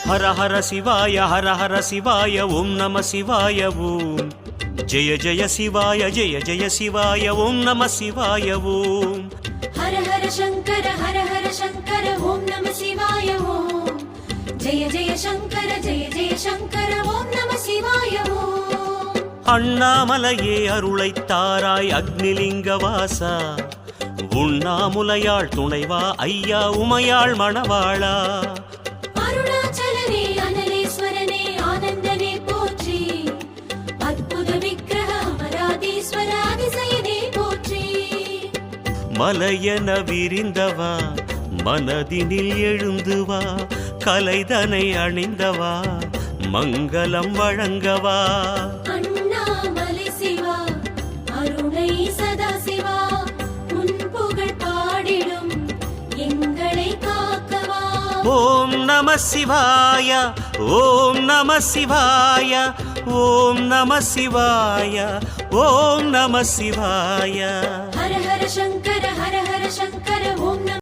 ஹர ஹர சிவாய ஹர ஹர சிவாய ஓம் நம சிவாய ஓம் ஜெய ஜெய சிவாய ஜெய ஜெய சிவாய ஓம் நம சிவாய ஓம் ஹர ஹர சங்கர ஓம் நம சிவாய ஓம் ஜெய ஜெய சங்கர ஓம் நம சிவாய ஓம் அண்ணாமலையே அருளைத்தாராய் அக்னிலிங்க வாசா உண்ணாமுலையாள் துணைவா ஐயா உமையாள் மணவாளா அருணாச்சலனே அனலேஸ்வரனே ஆனந்தனே போற்றி அற்புத விக்கிரக அமராதீஸ்வர அதிசயனே போற்றி மலையென விரிந்தவா மனதினில் எழுந்துவா கலைதனை அணிந்தவா மங்களம் வழங்கவா அண்ணாமலை சிவா அருணை சதா சிவா உன் புகழ் பாடிடும் எங்களை காக்கவா ஓம் நம சிவாய ஓம் நம சிவாய ஓம் நம சிவாய ஓம் நம சிவாய ஹர ஹர சங்கர ஓம் நம